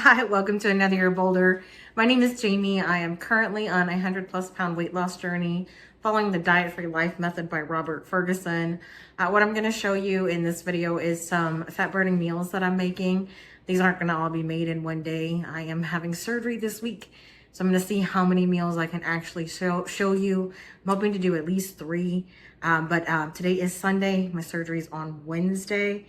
Hi, welcome to Another Year Bolder. My name is Jamie. I am currently on a 100+ pound weight loss journey following the diet-free life method by Robert Ferguson. What I'm going to show you in this video is some fat burning meals that I'm making. These aren't going to all be made in one day. I am having surgery this week, so I'm going to see how many meals I can actually show you. I'm hoping to do at least 3, but today is Sunday. My surgery is on Wednesday.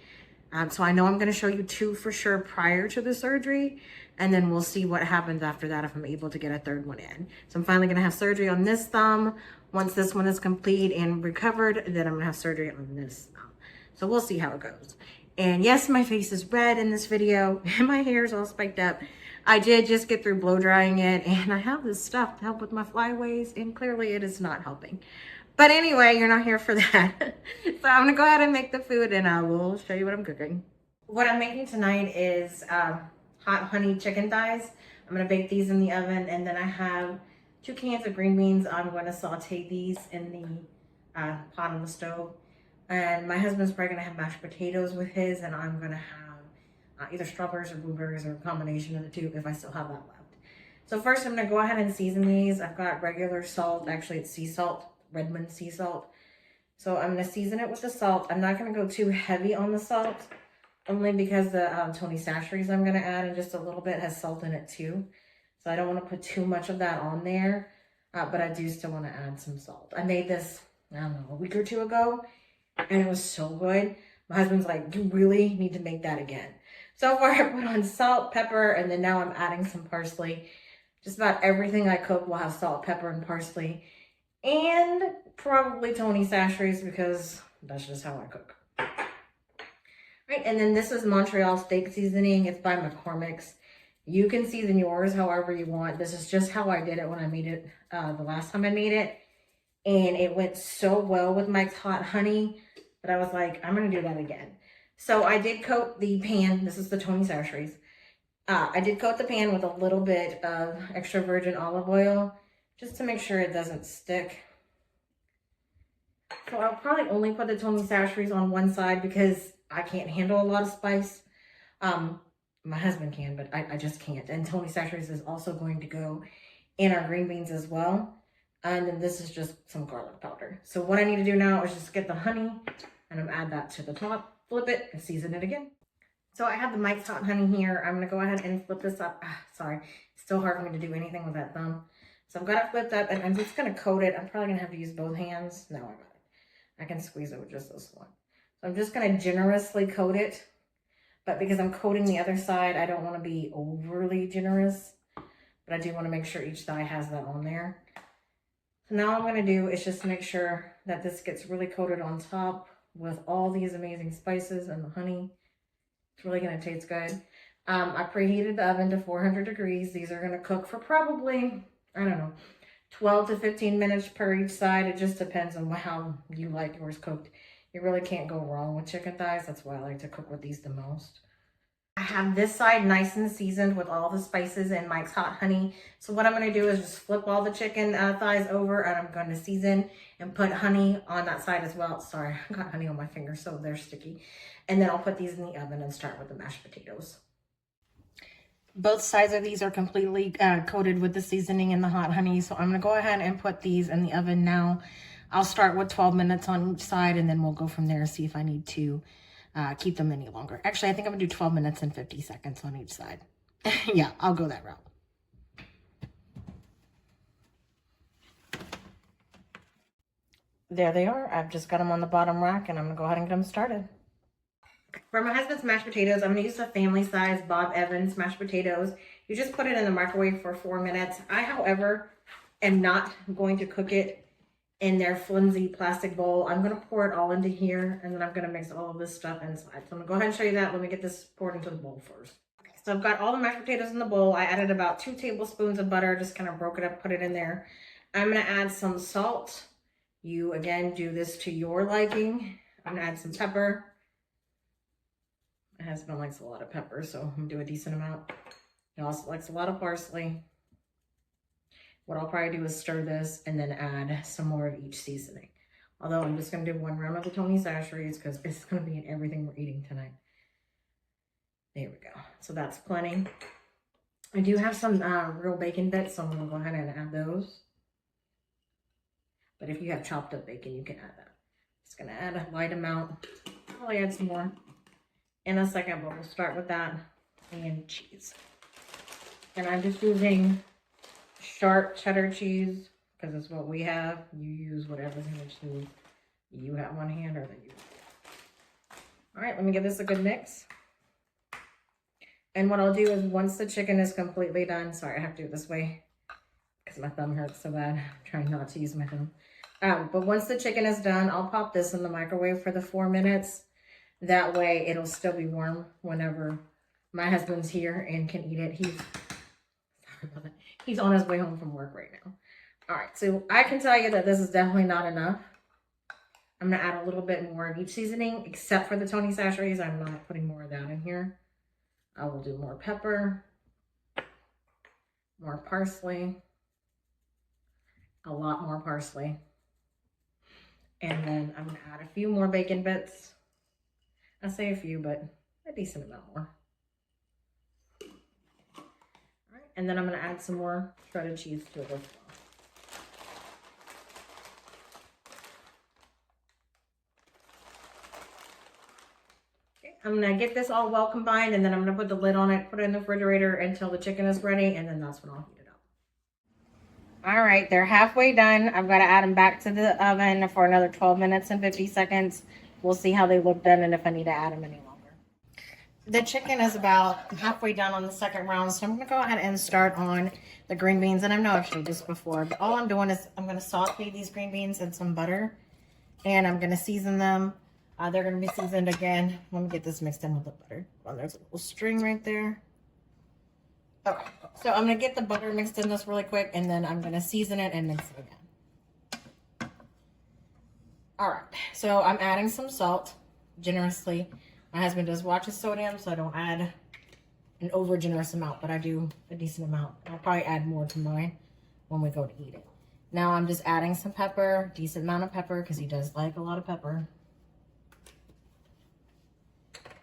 So I know I'm going to show you 2 for sure prior to the surgery, and then we'll see what happens after that if I'm able to get a 3rd one in. So I'm finally going to have surgery on this thumb. Once this one is complete and recovered, then I'm going to have surgery on this thumb. So we'll see how it goes. And yes, my face is red in this video, and my hair is all spiked up. I did just get through blow drying it, and I have this stuff to help with my flyaways, and clearly it is not helping. But anyway, you're not here for that. So I'm gonna go ahead and make the food and I will show you what I'm cooking. What I'm making tonight is hot honey chicken thighs. I'm gonna bake these in the oven, and then I have 2 cans of green beans. I'm gonna saute these in the pot on the stove. And my husband's probably gonna have mashed potatoes with his, and I'm gonna have either strawberries or blueberries or a combination of the 2 if I still have that left. So first I'm gonna go ahead and season these. I've got regular salt, actually it's sea salt. Redmond sea salt. So I'm going to season it with the salt. I'm not going to go too heavy on the salt, only because the Tony Chachere's I'm going to add in just a little bit has salt in it too. So I don't want to put too much of that on there, but I do still want to add some salt. I made this, I don't know, a week or 2 ago, and it was so good. My husband's like, you really need to make that again. So far I put on salt, pepper, and then now I'm adding some parsley. Just about everything I cook will have salt, pepper, and parsley. And probably Tony Chachere's because that's just how I cook. Right, and then this is Montreal steak seasoning. It's by McCormick's. You can season yours however you want. This is just how I did it when I made it the last time I made it. And it went so well with Mike's hot honey that I was like, I'm going to do that again. So I did coat the pan. This is the Tony Chachere's. I did coat the pan with a little bit of extra virgin olive oil, just to make sure it doesn't stick. So I'll probably only put the Tony Chachere's on one side because I can't handle a lot of spice. My husband can, but I just can't. And Tony Chachere's is also going to go in our green beans as well. And then this is just some garlic powder. So what I need to do now is just get the honey and I'm add that to the top, flip it, and season it again. So I have the Mike's hot honey here. I'm gonna go ahead and flip this up. Sorry, it's still hard for me to do anything with that thumb. So I've got it flipped up, and I'm just going to coat it. I'm probably going to have to use both hands. No, I got it. I can squeeze it with just this one. So I'm just going to generously coat it. But because I'm coating the other side, I don't want to be overly generous. But I do want to make sure each thigh has that on there. So now what I'm going to do is just make sure that this gets really coated on top with all these amazing spices and the honey. It's really going to taste good. I preheated the oven to 400 degrees. These are going to cook for probably, I don't know, 12 to 15 minutes per each side. It just depends on how you like yours cooked. You really can't go wrong with chicken thighs. That's why I like to cook with these the most. I have this side nice and seasoned with all the spices and Mike's hot honey. So what I'm going to do is just flip all the chicken thighs over, and I'm going to season and put honey on that side as well. Sorry, I got honey on my fingers, so they're sticky. And then I'll put these in the oven and start with the mashed potatoes. Both sides of these are completely coated with the seasoning and the hot honey. So I'm going to go ahead and put these in the oven now. I'll start with 12 minutes on each side, and then we'll go from there and see if I need to keep them any longer. Actually, I think I'm going to do 12 minutes and 50 seconds on each side. Yeah, I'll go that route. There they are. I've just got them on the bottom rack, and I'm going to go ahead and get them started. For my husband's mashed potatoes, I'm going to use the family size Bob Evans mashed potatoes. You just put it in the microwave for 4 minutes. I, however, am not going to cook it in their flimsy plastic bowl. I'm going to pour it all into here, and then I'm going to mix all of this stuff inside. So I'm going to go ahead and show you that. Let me get this poured into the bowl first. Okay, so I've got all the mashed potatoes in the bowl. I added about 2 tablespoons of butter, just kind of broke it up, put it in there. I'm going to add some salt. You, again, do this to your liking. I'm going to add some pepper. My husband likes a lot of pepper, so I'm going to do a decent amount. He also likes a lot of parsley. What I'll probably do is stir this and then add some more of each seasoning. Although I'm just going to do 1 round of the Tony Chachere's because it's going to be in everything we're eating tonight. There we go. So that's plenty. I do have some real bacon bits, so I'm going to go ahead and add those. But if you have chopped up bacon, you can add that. Just going to add a light amount. I'll add some more in a second, but we'll start with that and cheese. And I'm just using sharp cheddar cheese because it's what we have. You use whatever cheese you have on hand or that you have. All right, let me give this a good mix. And what I'll do is once the chicken is completely done, sorry, I have to do it this way because my thumb hurts so bad. I'm trying not to use my thumb. But once the chicken is done, I'll pop this in the microwave for the 4 minutes. That way it'll still be warm whenever my husband's here and can eat it. He's on his way home from work right now. All right, so I can tell you that this is definitely not enough. I'm gonna add a little bit more of each seasoning, except for the Tony Chachere's. I'm not putting more of that in here. I will do more pepper, more parsley, a lot more parsley. And then I'm gonna add a few more bacon bits. I say a few, but a decent amount more. All right, and then I'm gonna add some more shredded cheese to it as well. Okay, I'm gonna get this all well combined, and then I'm gonna put the lid on it, put it in the refrigerator until the chicken is ready, and then that's when I'll heat it up. All right, they're halfway done. I've got to add them back to the oven for another 12 minutes and 50 seconds. We'll see how they look then and if I need to add them any longer. The chicken is about halfway done on the second round, so I'm going to go ahead and start on the green beans. And I know I've showed this before, but all I'm doing is I'm going to saute these green beans in some butter, and I'm going to season them. They're going to be seasoned again. Let me get this mixed in with the butter. Oh, there's a little string right there. Okay, so I'm going to get the butter mixed in this really quick, and then I'm going to season it and mix it again. All right, so I'm adding some salt generously. My husband does watch his sodium, so I don't add an over generous amount, but I do a decent amount. I'll probably add more to mine when we go to eat it. Now I'm just adding some pepper, decent amount of pepper, because he does like a lot of pepper.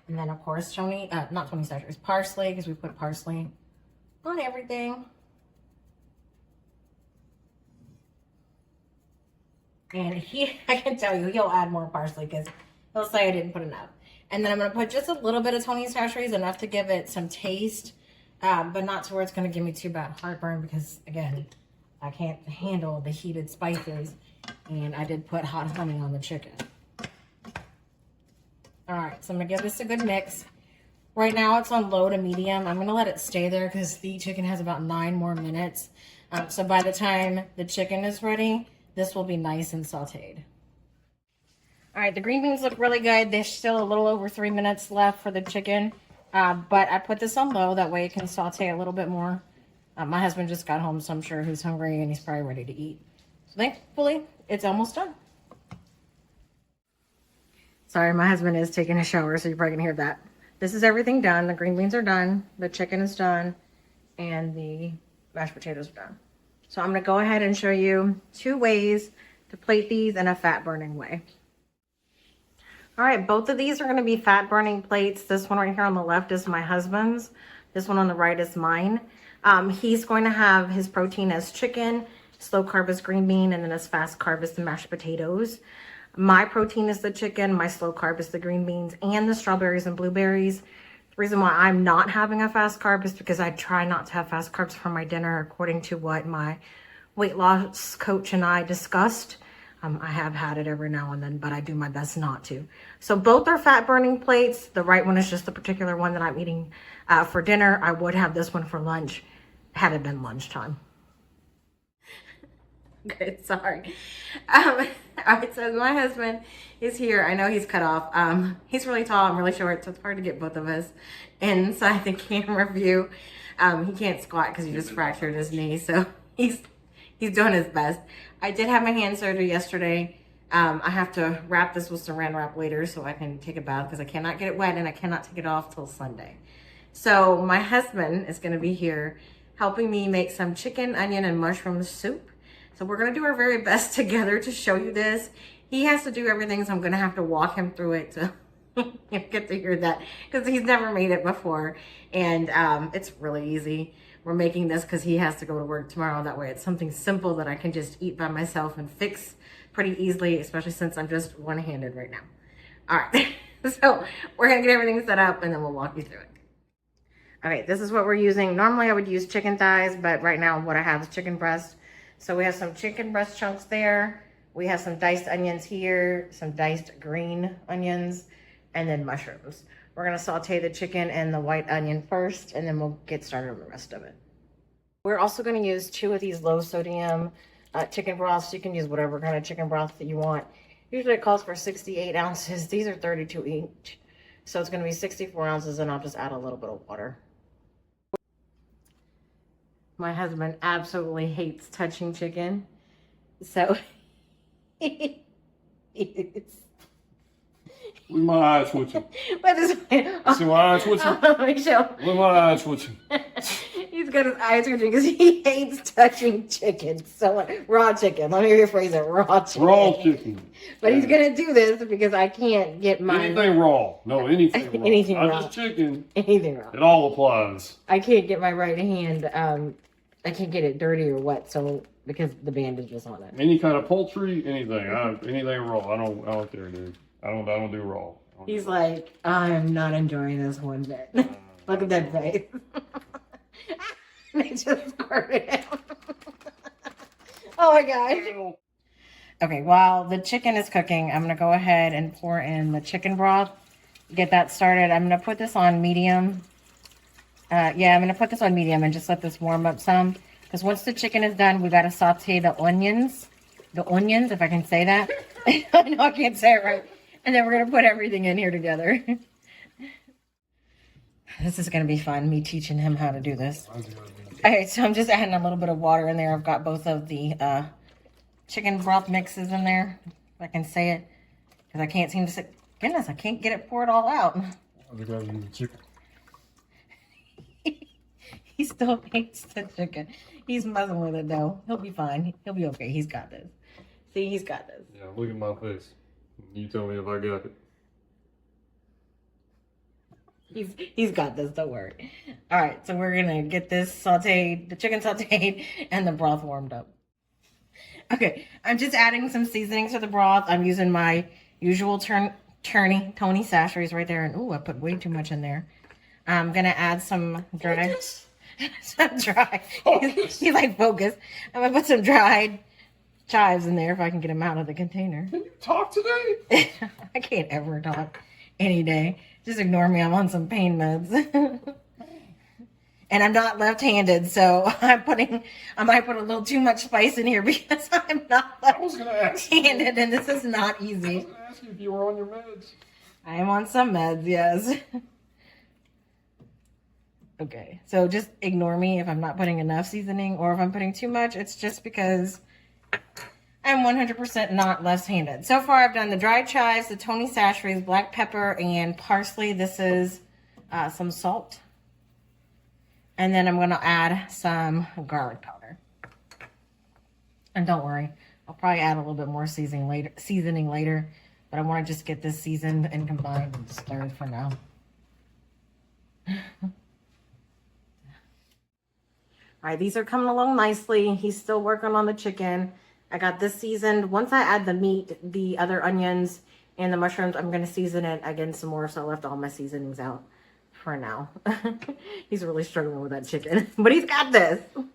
And then of course, not Tony Chachere's, parsley, because we put parsley on everything. And I can tell you, he'll add more parsley because he'll say I didn't put enough. And then I'm going to put just a little bit of Tony Chachere's, enough to give it some taste, but not to where it's going to give me too bad heartburn because, again, I can't handle the heated spices. And I did put hot honey on the chicken. All right, so I'm going to give this a good mix. Right now it's on low to medium. I'm going to let it stay there because the chicken has about 9 more minutes. So by the time the chicken is ready, this will be nice and sauteed. All right, the green beans look really good. There's still a little over 3 minutes left for the chicken. But I put this on low. That way it can saute a little bit more. My husband just got home, so I'm sure he's hungry and he's probably ready to eat. So thankfully, it's almost done. Sorry, my husband is taking a shower, so you're probably going to hear that. This is everything done. The green beans are done. The chicken is done. And the mashed potatoes are done. So I'm going to go ahead and show you 2 ways to plate these in a fat burning way. All right, both of these are going to be fat burning plates. This one right here on the left is my husband's. This one on the right is mine. He's going to have his protein as chicken, slow carb is green bean, and then his fast carb is the mashed potatoes. My protein is the chicken, my slow carb is the green beans and the strawberries and blueberries. The reason why I'm not having a fast carb is because I try not to have fast carbs for my dinner according to what my weight loss coach and I discussed. I have had it every now and then, but I do my best not to. So both are fat burning plates. The right one is just the particular one that I'm eating for dinner. I would have this one for lunch had it been lunchtime. Good, sorry. All right, so my husband is here. I know he's cut off. He's really tall and really short, so it's hard to get both of us inside the camera view. He can't squat because he just fractured his knee, so he's doing his best. I did have my hand surgery yesterday. I have to wrap this with saran wrap later so I can take a bath because I cannot get it wet and I cannot take it off till Sunday. So my husband is going to be here helping me make some chicken, onion, and mushroom soup. So we're going to do our very best together to show you this. He has to do everything, so I'm going to have to walk him through it to You get to hear that because he's never made it before. And it's really easy. We're making this because he has to go to work tomorrow. That way it's something simple that I can just eat by myself and fix pretty easily, especially since I'm just one-handed right now. All right, so we're gonna get everything set up and then we'll walk you through it. Okay, this is what we're using. Normally I would use chicken thighs, but right now what I have is chicken breast. So we have some chicken breast chunks there. We have some diced onions here, some diced green onions, and then mushrooms. We're gonna saute the chicken and the white onion first, and then we'll get started on the rest of it. We're also gonna use 2 of these low sodium chicken broths. You can use whatever kind of chicken broth that you want. Usually it calls for 68 ounces. These are 32 each. So it's gonna be 64 ounces, and I'll just add a little bit of water. My husband absolutely hates touching chicken. So Look at my eyes twitching. But this, See my eyes twitching? let me show. Look at my eyes twitching. He's got his eyes twitching because he hates touching chicken. So raw chicken. Let me rephrase it. Raw chicken. Raw chicken. But he's gonna do this because I can't get mine. Anything raw. No, anything raw. Anything Not raw. just chicken. Anything raw. It all applies. I can't get my right hand. I can't get it dirty or wet. So because the bandage is on it. Any kind of poultry, anything. Anything raw. I don't care, dude. I don't do raw. He's like, I'm not enjoying this one bit. Look at that face. They just squirted out. Oh my gosh. Okay, while the chicken is cooking, I'm gonna go ahead and pour in the chicken broth. Get that started. I'm gonna put this on medium. Yeah, I'm gonna put this on medium and just let this warm up some. Because once the chicken is done, we gotta saute the onions. The onions, if I can say that. I know I can't say it right. And then we're gonna put everything in here together. This is gonna be fun, me teaching him how to do this. Okay, so I'm just adding a little bit of water in there. I've got both of the chicken broth mixes in there, if I can say it. Because I can't seem to say, goodness, I can't get it poured all out. He still hates the chicken. He's messing with it though. He'll be fine. He'll be okay. He's got this. See, he's got this. Yeah, look at my face. You tell me if I got it. He's got this, don't worry. All right, so we're gonna get this sauteed, the chicken sauteed, and the broth warmed up. Okay, I'm just adding some seasonings to the broth. I'm using my usual Tony Chachere's right there, and ooh, I put way too much in there. I'm gonna add some dry, Focus. He's like, focus. I'm gonna put some dried chives in there if I can get them out of the container. Can you talk today? I can't ever talk any day. Just ignore me. I'm on some pain meds. And I'm not left-handed, so I might put a little too much spice in here because I'm not left-handed, and this is not easy. I was going to ask you if you were on your meds. I am on some meds, yes. Okay, so just ignore me if I'm not putting enough seasoning, or if I'm putting too much. It's just because I'm 100% not left-handed. So far, I've done the dried chives, the Tony Chachere's, black pepper, and parsley. This is some salt. And then I'm going to add some garlic powder. And don't worry, I'll probably add a little bit more seasoning later. But I want to just get this seasoned and combined and stirred for now. All right, these are coming along nicely. He's still working on the chicken. I got this seasoned. Once I add the meat, the other onions, and the mushrooms, I'm going to season it again some more. So I left all my seasonings out for now. He's really struggling with that chicken, but he's got this. All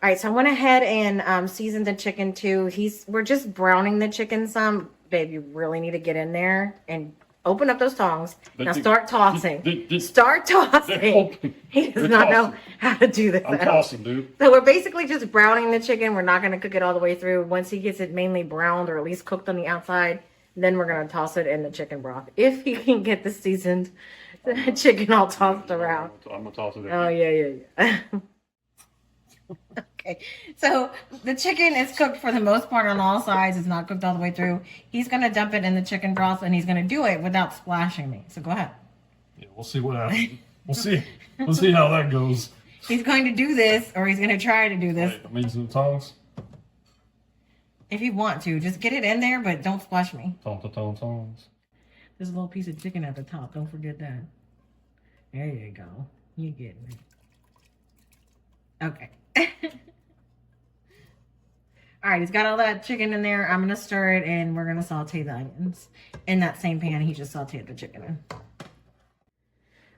right, so I went ahead and seasoned the chicken too. We're just browning the chicken some. Babe, you really need to get in there and open up those tongs. Now start tossing. Start tossing. He does not know how to do this. I'm tossing, dude. So we're basically just browning the chicken. We're not going to cook it all the way through. Once he gets it mainly browned, or at least cooked on the outside, then we're going to toss it in the chicken broth. If he can get the seasoned chicken all tossed around. I'm going to toss it in. Oh, yeah. Okay, so the chicken is cooked for the most part on all sides. It's not cooked all the way through. He's going to dump it in the chicken broth, and he's going to do it without splashing me. So go ahead. Yeah, we'll see what happens. We'll see how that goes. He's going to do this, or he's going to try to do this. Wait, I'm using the tongs. If you want to, just get it in there, but don't splash me. Tongs. There's a little piece of chicken at the top. Don't forget that. There you go. You getting it. Okay. All right, he's got all that chicken in there. I'm gonna stir it and we're gonna saute the onions in that same pan he just sauteed the chicken in.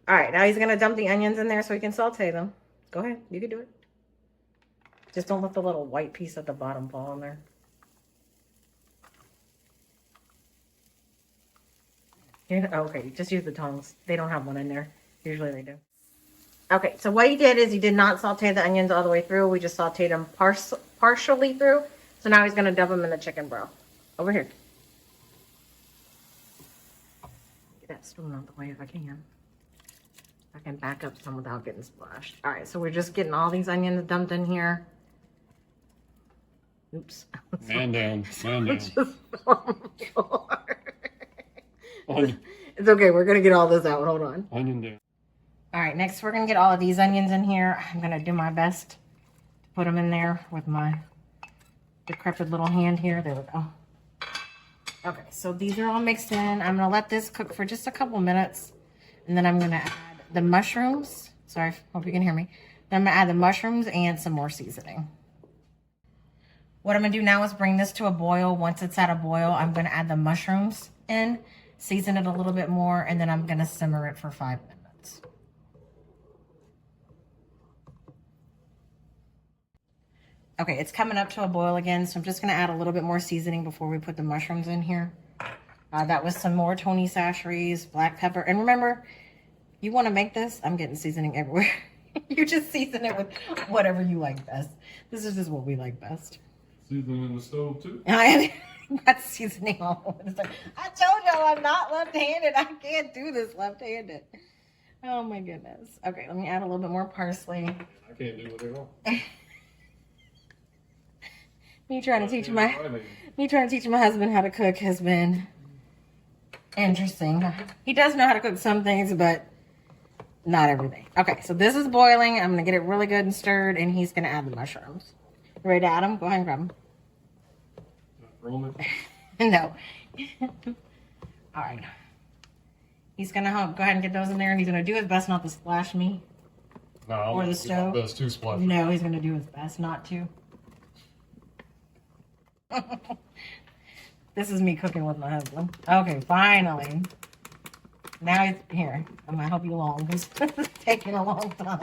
All right, now he's gonna dump the onions in there so he can saute them. Go ahead, you can do it. Just don't let the little white piece at the bottom fall in there. Okay, just use the tongs. They don't have one in there. Usually they do. Okay, so what he did is he did not saute the onions all the way through. We just sauteed them partially through. So now he's going to dump them in the chicken broth. Over here. Get that spoon out the way if I can. I can back up some without getting splashed. All right, so we're just getting all these onions dumped in here. Oops. Man down. Man down. Just on the floor. It's okay. We're going to get all this out. Hold on. Onion down. All right, next we're going to get all of these onions in here. I'm going to do my best to put them in there with my decrepit little hand here. There we go. Okay, so these are all mixed in. I'm going to let this cook for just a couple minutes. And then I'm going to add the mushrooms. Sorry, hope you can hear me. Then I'm going to add the mushrooms and some more seasoning. What I'm going to do now is bring this to a boil. Once it's at a boil, I'm going to add the mushrooms in, season it a little bit more, and then I'm going to simmer it for 5 minutes. Okay, it's coming up to a boil again, so I'm just going to add a little bit more seasoning before we put the mushrooms in here. That was some more Tony Chachere's black pepper. And remember, you want to make this, I'm getting seasoning everywhere. You just season it with whatever you like best. This is just what we like best. Seasoning in the stove, too? I got seasoning all over the stove. I told y'all I'm not left-handed. I can't do this left-handed. Oh, my goodness. Okay, let me add a little bit more parsley. I can't do it at all. Me trying to teach my husband how to cook has been interesting. He does know how to cook some things, but not everything. Okay, so this is boiling. I'm going to get it really good and stirred, and he's going to add the mushrooms. You ready to add them? Go ahead and grab them. No. All right. He's going to go ahead and get those in there, and he's going to do his best not to splash me. No, or the stove. That's too splashy. No, he's going to do his best not to. This is me cooking with my husband. Okay, finally. Now he's here. I'm gonna help you along. This is taking a long time.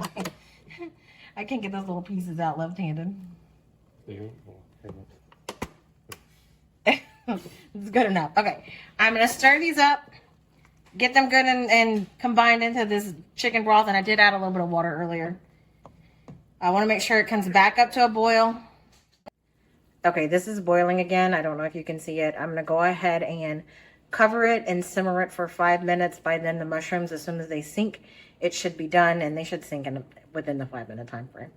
I can't get those little pieces out left-handed. It's good enough. Okay, I'm gonna stir these up, get them good and combined into this chicken broth. And I did add a little bit of water earlier. I want to make sure it comes back up to a boil. Okay, this is boiling again. I don't know if you can see it. I'm going to go ahead and cover it and simmer it for 5 minutes. By then, the mushrooms, as soon as they sink, it should be done, and they should sink within the 5-minute time frame.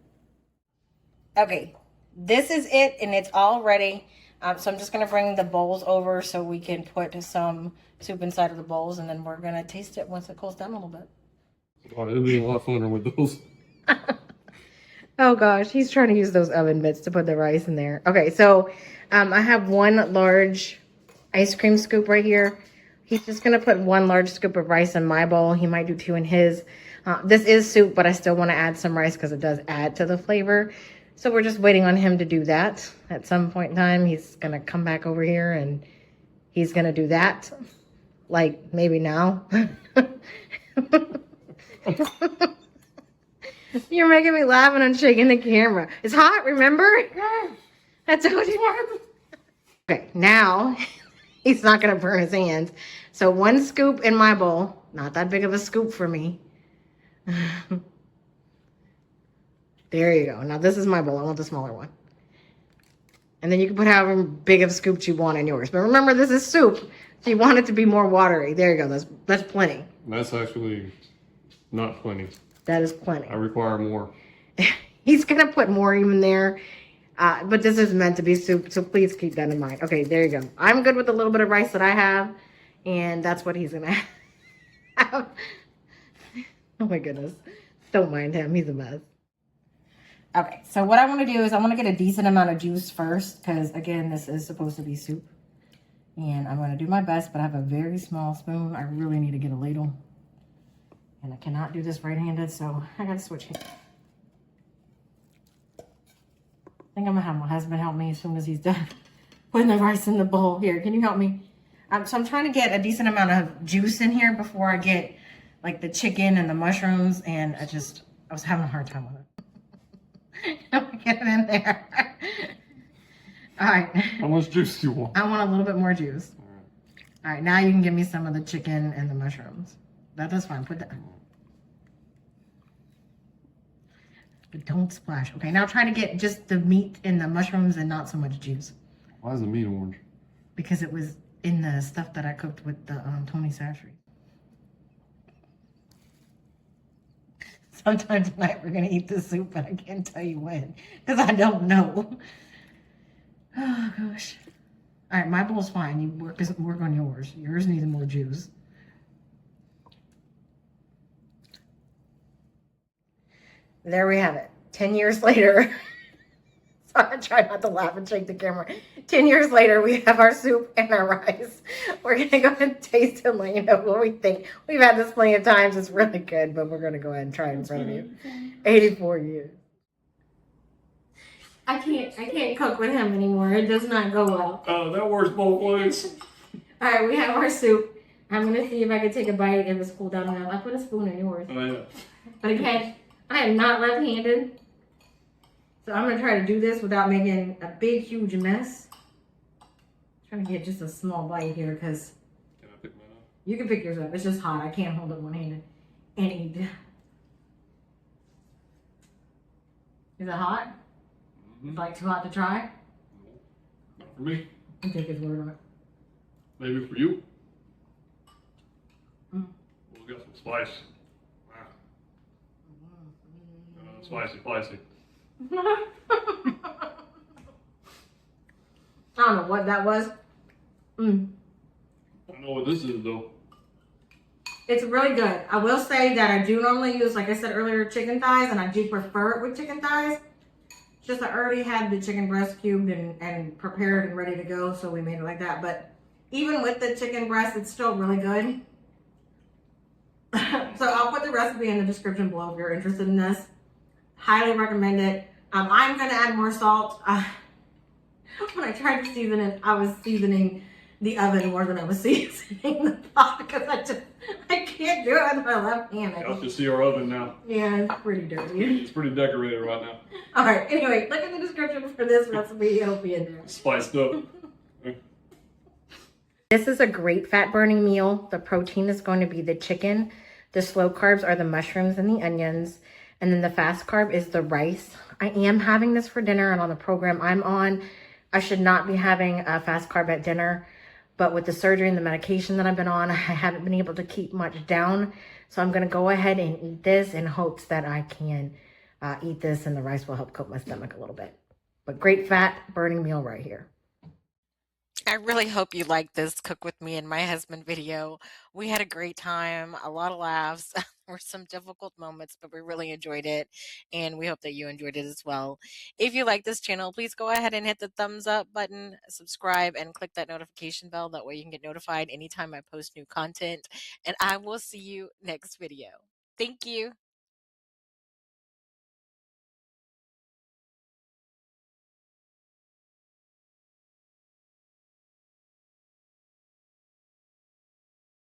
Okay, this is it, and it's all ready. So I'm just going to bring the bowls over so we can put some soup inside of the bowls, and then we're going to taste it once it cools down a little bit. Oh, it'll be a lot funner with those. Oh gosh, he's trying to use those oven mitts to put the rice in there. Okay, so I have one large ice cream scoop right here. He's just going to put one large scoop of rice in my bowl. He might do 2 in his. This is soup, but I still want to add some rice because it does add to the flavor. So we're just waiting on him to do that. At some point in time, he's going to come back over here and he's going to do that. Like maybe now. You're making me laugh and I'm shaking the camera. It's hot, remember? I told you. Okay, now he's not going to burn his hands. So 1 scoop in my bowl. Not that big of a scoop for me. There you go. Now this is my bowl. I want the smaller one. And then you can put however big of a scoop you want in yours. But remember, this is soup. So you want it to be more watery. There you go. That's plenty. That's actually not plenty. That is plenty. I require more. He's going to put more even there. But this is meant to be soup, so please keep that in mind. Okay, there you go. I'm good with a little bit of rice that I have, and that's what he's going to have. Oh my goodness. Don't mind him. He's a mess. Okay, so what I want to do is I want to get a decent amount of juice first, because again, this is supposed to be soup. And I'm going to do my best, but I have a very small spoon. I really need to get a ladle. And I cannot do this right-handed, so I got to switch hands. I think I'm going to have my husband help me as soon as he's done putting the rice in the bowl. Here, can you help me? So I'm trying to get a decent amount of juice in here before I get like the chicken and the mushrooms, and I was having a hard time with it. Get it in there. All right. How much juice do you want? I want a little bit more juice. All right, now you can give me some of the chicken and the mushrooms. That's fine. Put that. But don't splash. Okay, now try to get just the meat and the mushrooms and not so much juice. Why is the meat orange? Because it was in the stuff that I cooked with the Tony Chachere. Sometime tonight we're gonna eat this soup, but I can't tell you when, because I don't know. Oh gosh. All right, my bowl's fine. You work on yours. Yours needs more juice. There we have it. 10 years later. So I try not to laugh and shake the camera. 10 years later, we have our soup and our rice. We're going to go ahead and taste it and let you know what we think. We've had this plenty of times. It's really good, but we're going to go ahead and try it in front of you. 84 years. I can't cook with him anymore. It does not go well. Oh, that works both ways. All right, we have our soup. I'm going to see if I can take a bite if it's cooled down enough. I put a spoon in yours. Oh, yeah. But again, I am not left-handed. So I'm going to try to do this without making a big, huge mess. I'm trying to get just a small bite here because... Can I pick mine up? You can pick yours up. It's just hot. I can't hold it one-handed and eat. Is it hot? Mm-hmm. It's like too hot to try? No, not for me. I'll take his word on it. Maybe for you. Mm. We got some spice. Wow. Spicy. I don't know what that was. Mm. I know what this is though. It's really good. I will say that I do normally use, like I said earlier, chicken thighs, and I do prefer it with chicken thighs. It's just I already had the chicken breast cubed and prepared and ready to go, so we made it like that. But even with the chicken breast, it's still really good. So I'll put the recipe in the description below if you're interested in this. Highly recommend it. I'm going to add more salt. When I tried to season it, I was seasoning the oven more than I was seasoning the pot because I can't do it with my left hand. Y'all should see our oven now. Yeah, it's pretty dirty. It's pretty decorated right now. All right, anyway, look in the description for this recipe. It'll be in there. Spiced up. This is a great fat burning meal. The protein is going to be the chicken. The slow carbs are the mushrooms and the onions. And then the fast carb is the rice. I am having this for dinner, and on the program I'm on, I should not be having a fast carb at dinner. But with the surgery and the medication that I've been on, I haven't been able to keep much down. So I'm going to go ahead and eat this in hopes that I can eat this and the rice will help coat my stomach a little bit. But great fat burning meal right here. I really hope you liked this Cook With Me and My Husband video. We had a great time, a lot of laughs. There were some difficult moments, but we really enjoyed it, and we hope that you enjoyed it as well. If you like this channel, please go ahead and hit the thumbs up button, subscribe, and click that notification bell. That way you can get notified anytime I post new content, and I will see you next video. Thank you.